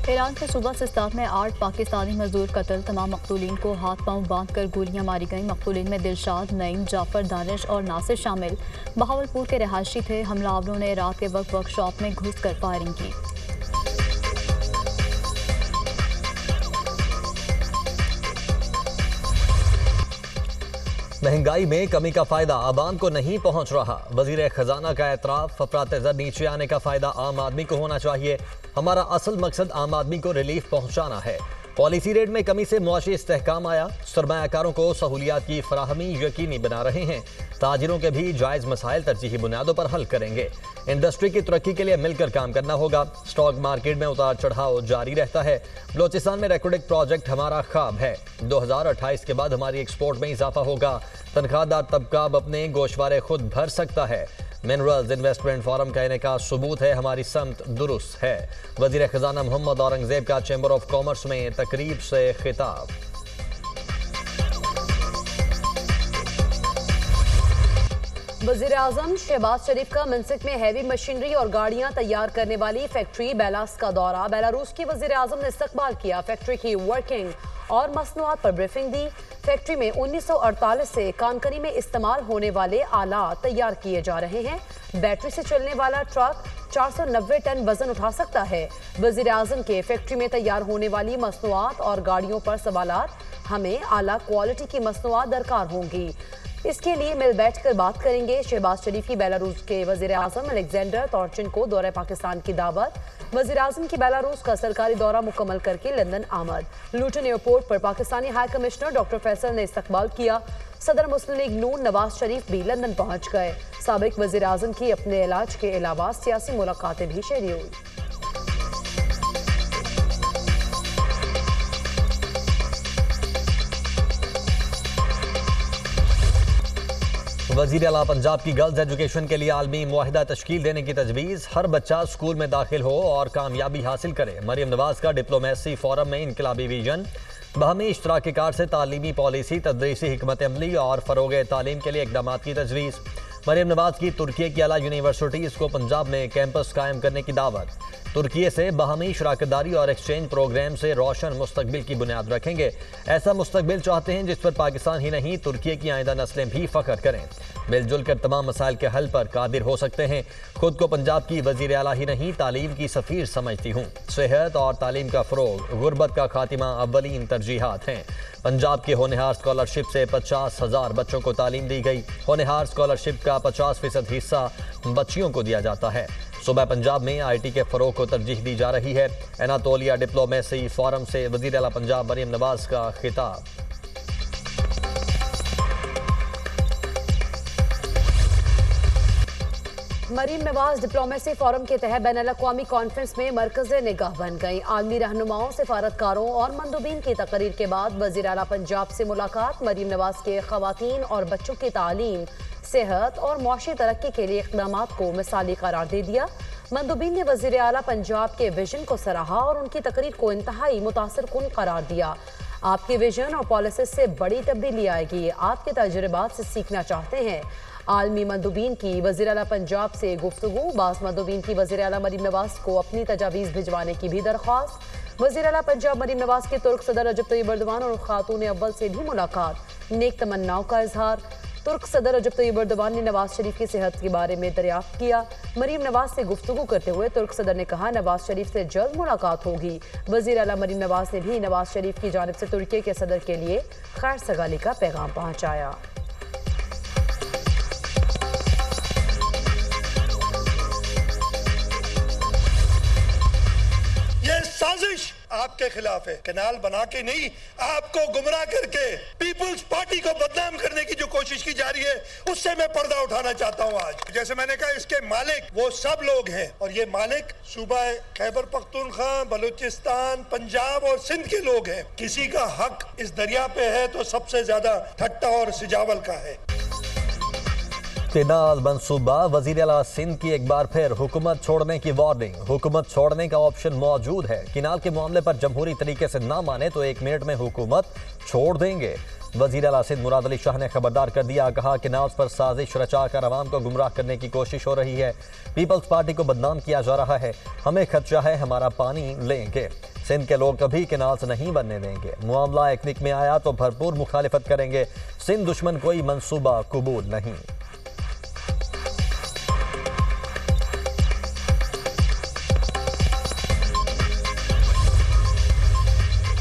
Iran के सूबा सिस्तान में 8 पाकिस्तानी मजदूर कत्ल। तमाम मकतूलीन को हाथ पांव बांध कर गोलियां मारी गईं। मकतूलीन में दिलशाद, नईम, जाफर, दानिश और नासिर शामिल बहावलपुर के रहायशी थे। हमलावरों ने रात के वक्त वर्कशॉप में घुस कर फायरिंग की। महंगाई में कमी का फायदा आवाम को नहीं पहुंच रहा। वजीर खजाना का एतराफ, अफरात ज़र नीचे आने का फायदा आम आदमी को होना चाहिए। हमारा असल मकसद आम आदमी को रिलीफ पहुंचाना है। पॉलिसी रेट में कमी से मुआशी इस्तेहकाम आया। सरमायाकारों को सहूलियात की फराहमी यकीनी बना रहे हैं। ताजिरों के भी जायज़ मसाइल तरजीही बुनियादों पर हल करेंगे। इंडस्ट्री की तरक्की के लिए मिलकर काम करना होगा। स्टॉक मार्केट में उतार चढ़ाव जारी रहता है। बलोचिस्तान में रेकोडिक प्रोजेक्ट हमारा ख्वाब है। 2028 के बाद हमारी एक्सपोर्ट में इजाफा होगा। तनख्वाहदार तबका अब अपने गोशवारे खुद भर सकता है। मिनरल्स इन्वेस्टमेंट फोरम कहने का सबूत है हमारी समत दुरुस्त है। वजीर खजाना मोहम्मद औरंगजेब का चैम्बर ऑफ कॉमर्स में तकरीब से खिताब। वज़ीर आज़म शहबाज शरीफ का मनसक में हैवी मशीनरी और गाड़ियां तैयार करने वाली फैक्ट्री बेलास का दौरा। बेलारूस की वज़ीर आज़म ने इस्तकबाल किया। फैक्ट्री की वर्किंग और मसनूआत पर ब्रीफिंग दी। फैक्ट्री में 1948 से कानकनी में इस्तेमाल होने वाले आलात तैयार किए जा रहे हैं। बैटरी से चलने वाला ट्रक 490 टन वजन उठा सकता है। वज़ीर आज़म के फैक्ट्री में तैयार होने वाली मसनूआत और गाड़ियों पर सवालात, हमें आला क्वालिटी की मसनूआत दरकार होंगी। इसके लिए मिल बैठकर बात करेंगे। शहबाज शरीफ की बेलारूस के वज़ीर आज़म अलेक्जेंडर तोर्चिन को दौरे पाकिस्तान की दावत। वज़ीर आज़म की बेलारूस का सरकारी दौरा मुकम्मल करके लंदन आमद। लूटन एयरपोर्ट पर Pakistani high commissioner doctor Faisal ने इस्तकबाल किया। सदर मुस्लिम लीग नून नवाज शरीफ भी लंदन पहुंच गए। साबिक वज़ीर आज़म की अपने इलाज के अलावा सियासी मुलाकातें भी शेड्यूल। वज़ीर आला पंजाब की गर्ल्स एजुकेशन के लिए आलमी मुआहिदा तश्कील देने की तजवीज़। हर बच्चा स्कूल में दाखिल हो और कामयाबी हासिल करे। मरियम नवाज का डिप्लोमेसी फोरम में इनकलाबी विजन। बाहमी इश्तराकी कार से तालीमी पॉलिसी, तदरीसी हिकमत अमली और फ़रोग़ तालीम के लिए इक़दाम की तजवीज़। मरियम नवाज की तुर्की की आला यूनिवर्सिटीज़ को पंजाब में कैंपस कायम करने की दावत। तुर्की से बाहमी शराकतदारी और एक्सचेंज प्रोग्राम से रोशन मुस्तकबिल की बुनियाद रखेंगे। ऐसा मुस्तकबिल चाहते हैं जिस पर पाकिस्तान ही नहीं तुर्की की आइंदा नस्लें भी फ़ख्र करें। मिलजुल कर तमाम मसाइल के हल पर कादिर हो सकते हैं। खुद को पंजाब की वज़ीर आला ही नहीं तालीम की सफ़ीर समझती हूँ। सेहत और तालीम का फ़रोग़, गुरबत का खातिमा अव्वलीन तरजीहात हैं। पंजाब के होनहार स्कॉलरशिप से 50,000 बच्चों को तालीम दी गई। होनहार स्कॉलरशिप का 50% हिस्सा बच्चियों को दिया जाता है। सूबा पंजाब में IT के फ़रोग़ को तरजीह दी जा रही है। एनातोलिया डिप्लोमेसी फोरम से वज़ीर आला पंजाब मरियम नवाज का खिताब। मरीम नवाज डिप्लोमेसी फोरम के तहत बैनुल-अक़वामी कॉन्फ्रेंस में मरकज़ निगाह बन गई। आलमी रहनुमाओं, सिफारतकारों और मंदूबीन की तकरीर के बाद वज़ीर आला पंजाब से मुलाकात। मरीम नवाज के ख़वातीन और बच्चों की तालीम, सेहत और मुआशी तरक्की के लिए इक़दामात को मिसाली करार दे दिया। मंदूबीन ने वज़ीर आला पंजाब के विजन को सराहा और उनकी तकरीर को इंतहाई मुतासिरकुन करार दिया। आपके विजन और पॉलिसी से बड़ी तब्दीली आएगी। आपके तजुर्बात से सीखना चाहते हैं। आलमी मंदूबीन की वज़ीर आला पंजाब से गुफ्तगू। बास मंदूबीन की वज़ीर आला मरीम नवाज को अपनी तजावीज़ भिजवाने की भी दरख्वास्त। वज़ीर आला पंजाब मरीम नवाज के तुर्क सदर रजब तैयब एर्दोगान और खातून अव्वल से भी मुलाकात। नेक तमन्नाओं का इजहार। तुर्क सदर रजब तैयब एर्दोगान ने नवाज शरीफ की सेहत के बारे में दरियाफ्त किया। मरीम नवाज से गुफ्तगू करते हुए तुर्क सदर ने कहा नवाज शरीफ से जल्द मुलाकात होगी। वज़ीर आला मरीम नवाज ने भी नवाज शरीफ की जानिब से तुर्की के सदर के लिए खैर सगाली का पैगाम पहुँचाया। साजिश आपके खिलाफ है। कैनाल बना के नहीं, आपको गुमराह करके पीपुल्स पार्टी को बदनाम करने की जो कोशिश की जा रही है उससे मैं पर्दा उठाना चाहता हूं। आज जैसे मैंने कहा, इसके मालिक वो सब लोग हैं और ये मालिक सूबा खैबर पख्तूनख्वा, बलूचिस्तान, पंजाब और सिंध के लोग हैं। किसी का हक इस दरिया पे है तो सबसे ज्यादा ठट्टा और सिजावल का है। केनाल मनसूबा। वज़ीर आला सिंध की एक बार फिर हुकूमत छोड़ने की वार्निंग। हुकूमत छोड़ने का ऑप्शन मौजूद है। केनाल के मामले पर जमहूरी तरीके से ना माने तो 1 मिनट में हुकूमत छोड़ देंगे। वजीर आला सिंध मुराद अली शाह ने खबरदार कर दिया, कहा कि नाज पर साजिश रचाकर अवाम को गुमराह करने की कोशिश हो रही है। पीपल्स पार्टी को बदनाम किया जा रहा है। हमें खदशा है हमारा पानी लेंगे। सिंध के लोग कभी किनाज नहीं बनने देंगे। मामला एकनिक में आया तो भरपूर मुखालिफत करेंगे। सिंध दुश्मन कोई मंसूबा कबूल नहीं।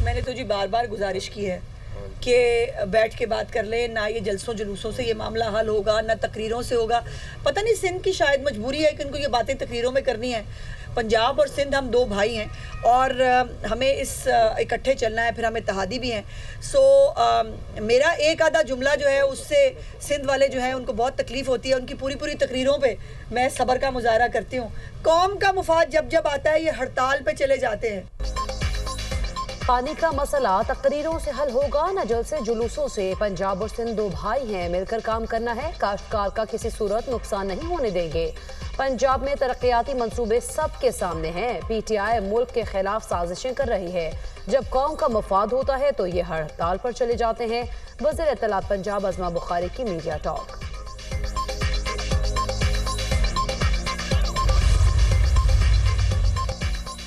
मैंने तो जी बार बार गुजारिश की है कि बैठ के बात कर ले, ना ये जलसों जुलूसों से ये मामला हल होगा, ना तकरीरों से होगा। पता नहीं सिंध की शायद मजबूरी है कि उनको ये बातें तकरीरों में करनी है। पंजाब और सिंध हम दो भाई हैं और हमें इस इकट्ठे चलना है, फिर हम इत्तेहादी भी हैं। मेरा एक आधा जुमला जो है उससे सिंध वाले जो है उनको बहुत तकलीफ होती है। उनकी पूरी तकरीरों पे मैं सब्र का मुजाहरा करती हूँ। कौम का मुफाद जब जब आता है ये हड़ताल पे चले जाते हैं। पानी का मसला तकरीरों से हल होगा न जलसे जुलूसों से। पंजाब और सिंध दो भाई हैं, मिलकर काम करना है। काश्तकार का किसी सूरत नुकसान नहीं होने देंगे। पंजाब में तरक्याती मंसूबे सबके सामने हैं। पीटीआई मुल्क के खिलाफ साजिशें कर रही है। जब कौम का मफाद होता है तो ये हड़ताल पर चले जाते हैं। वज़ीर इत्तलात पंजाब अज़मा बुखारी की मीडिया टॉक।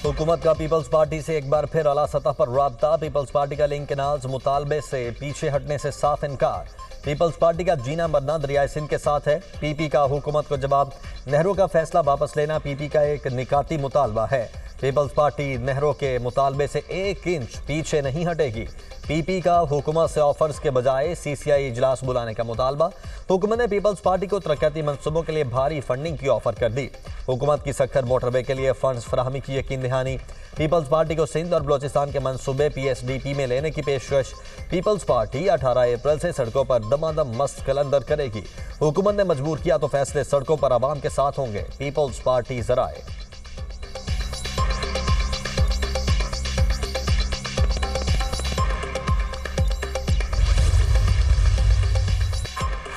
हुकूमत का पीपल्स पार्टी से एक बार फिर आला सतह पर राब्ता। पीपल्स पार्टी का लिंक केनाल्स मुतालबे से पीछे हटने से साफ इनकार। पीपल्स पार्टी का जीना मरना दरियाए सिंध के साथ है। पीपी का हुकूमत को जवाब, नेहरू का फैसला वापस लेना पीपी का एक निकाती मुतालबा है। पीपल्स पार्टी नेहरू के मुतालबे से 1 इंच पीछे नहीं हटेगी। पीपी का हुकूमत से ऑफर्स के बजाय सीसीआई इजलास बुलाने का मुतालबा। हुकूमत ने पीपल्स पार्टी को तरक्याती मंसूबों के लिए भारी फंडिंग की ऑफर कर दी। हुकूमत की सक्खर मोटरवे के लिए फंड्स फराहमी की यकीन दहानी। पीपल्स पार्टी को सिंध और बलोचिस्तान के मंसूबे पीएसडीपी में लेने की पेशकश। पीपल्स पार्टी 18 अप्रैल से सड़कों पर दमादम मस्त कलंदर करेगी। हुकूमत ने मजबूर किया तो फैसले सड़कों पर आवाम के साथ होंगे। Peoples party जराए।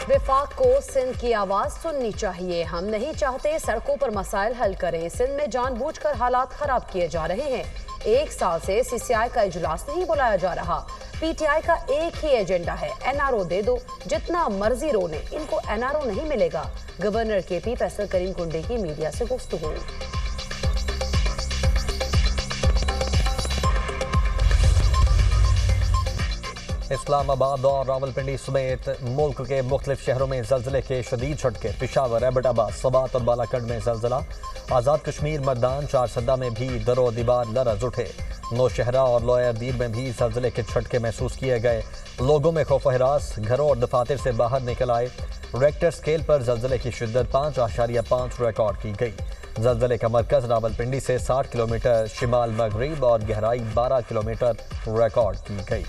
विफाक को सिंध की आवाज सुननी चाहिए। हम नहीं चाहते सड़कों पर मसाइल हल करें। सिंध में जानबूझकर हालात खराब किए जा रहे हैं। 1 साल से सीसीआई का इजलास नहीं बुलाया जा रहा। पीटीआई का एक ही एजेंडा है, एनआरओ दे दो, जितना मर्जी रोने, इनको एनआरओ नहीं मिलेगा। गवर्नर केपी फैसल करीम कुंडे की मीडिया से गुफ्तगू। इस्लामाबाद और रावलपिंडी समेत मुल्क के मुख्तलिफ शहरों में जल्जले के शदीद झटके। पिशावर, एबटाबाद, सवात और बालाकंड में जल्जला। आज़ाद कश्मीर, मर्दान, चारसदा में भी दरो दीवार लरज उठे। नौशहरा और लोयर दीर में भी जल्जले के झटके महसूस किए गए। लोगों में खौफ हिरास, घरों और दफातर से बाहर निकल आए। रेक्टर स्केल पर जल्जले की शिद्दत 5.5 रिकॉर्ड की गई। जल्जले का मरकज रावलपिंडी से 60 किलोमीटर शिमाल मगरिब और गहराई 12 किलोमीटर रिकॉर्ड की गई।